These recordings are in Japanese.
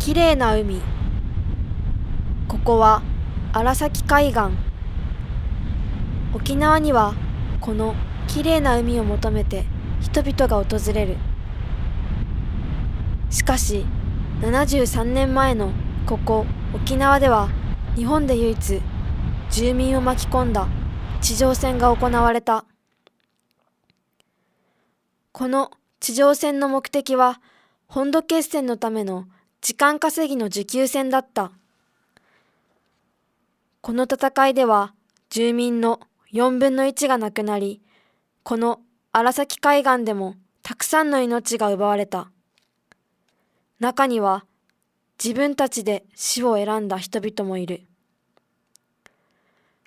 きれいな海。ここは荒崎海岸。沖縄にはこのきれいな海を求めて人々が訪れる。しかし73年前のここ沖縄では日本で唯一住民を巻き込んだ地上戦が行われた。この地上戦の目的は本土決戦のための時間稼ぎの持久戦だった。この戦いでは住民の4分の1が亡くなり、この荒崎海岸でもたくさんの命が奪われた。中には自分たちで死を選んだ人々もいる。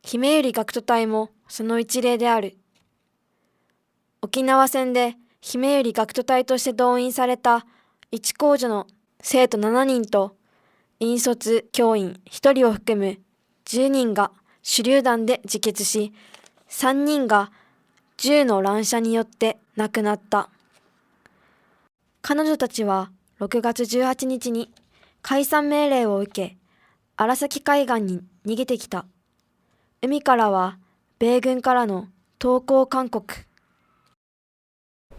ひめゆり学徒隊もその一例である。沖縄戦でひめゆり学徒隊として動員された一工女の生徒7人と引率教員1人を含む10人が手榴弾で自決し、3人が銃の乱射によって亡くなった。彼女たちは6月18日に解散命令を受け、荒崎海岸に逃げてきた。海からは米軍からの投降勧告。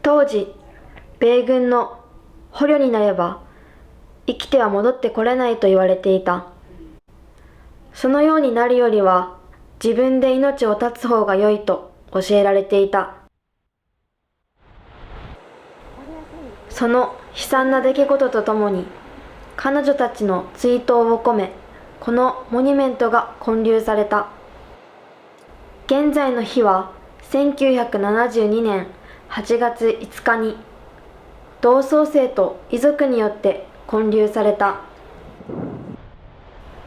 当時、米軍の捕虜になれば生きては戻ってこれないと言われていた。そのようになるよりは自分で命を絶つ方が良いと教えられていた。その悲惨な出来事とともに彼女たちの追悼を込め、このモニュメントが建立された。現在の日は1972年8月5日に同窓生と遺族によって建立された。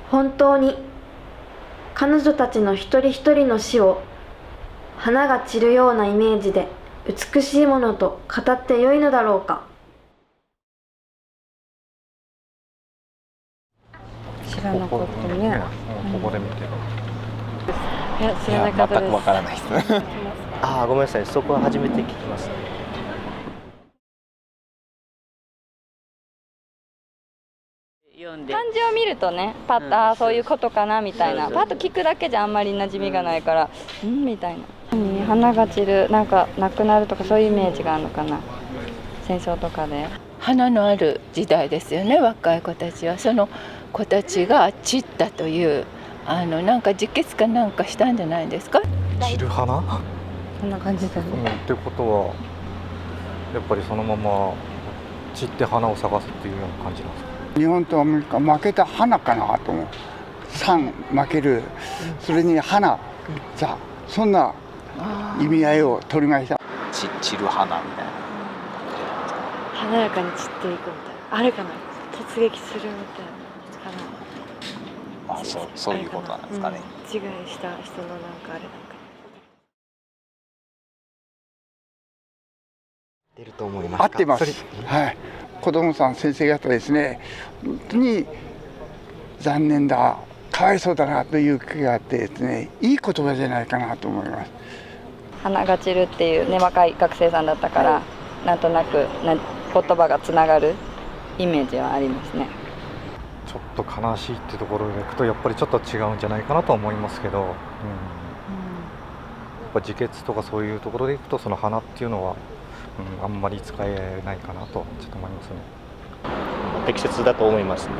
本当に彼女たちの一人一人の死を花が散るようなイメージで美しいものと語ってよいのだろうか。知らなかったね。ここで見てる。いや、知らなかったです。全くわからないです。ああ、ごめんなさい、そこは初めて聞きます。漢字を見るとね、パッと、ああそういうことかなみたいな、パッと聞くだけじゃあんまり馴染みがないから、みたいな。花が散る、なんかなくなるとかそういうイメージがあるのかな、戦争とかで。花のある時代ですよね。若い子たちはその子たちが散ったというなんか自決かなんかしたんじゃないですか。散る花？そんな感じだね。ってことはやっぱりそのまま散って花を咲かすっていうような感じなんですか。日本とアメリカ負けた花かなと思う。3負ける、それに花、さそんな意味合いを取りました。散る花みたいな。華やかに散っていくみたいな、あれかな、突撃するみたいなかな。そういうことなんですかね。違いした人のなんかあれなんか出ると思いますか。合ってます。はい。子供さん先生方ですね、本当に残念だ、かわいそうだなという気があってですね、いい言葉じゃないかなと思います。花が散るっていうね、若い学生さんだったから、なんとなく言葉がつながるイメージはありますね。ちょっと悲しいってところでいくとやっぱりちょっと違うんじゃないかなと思いますけど、やっぱ自決とかそういうところでいくとその花っていうのは、あんまり使えないかなとちょっと思いますね。適切だと思いますね。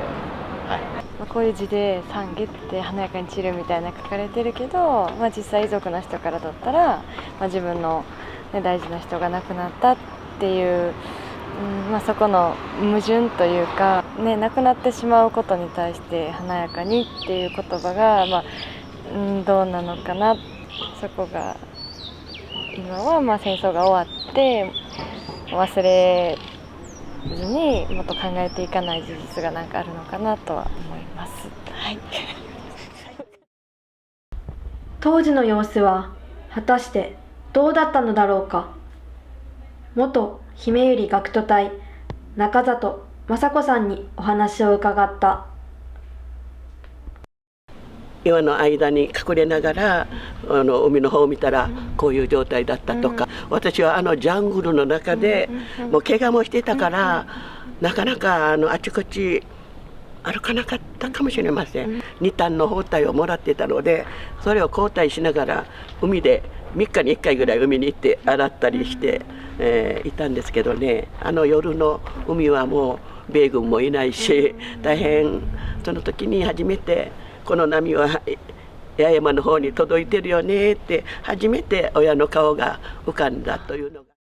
はい。こういう字で懺悔って華やかに散るみたいな書かれてるけど、実際遺族の人からだったら、自分の、大事な人が亡くなったっていう、そこの矛盾というか、亡くなってしまうことに対して華やかにっていう言葉が、どうなのかな。そこが今は戦争が終わって忘れずにもっと考えていかない事実がなんかあるのかなとは思います。はい。当時の様子は果たしてどうだったのだろうか。元ひめゆり学徒隊中里雅子さんにお話を伺った。岩の間に隠れながら海の方を見たらこういう状態だったとか、私はジャングルの中でもう怪我もしてたから、なかなかあちこち歩かなかったかもしれません。2反の包帯をもらってたので、それを交代しながら海で3日に1回ぐらい海に行って洗ったりして、いたんですけどね、あの夜の海はもう米軍もいないし、大変その時に初めてこの波は八重山の方に届いてるよねって初めて親の顔が浮かんだというのが。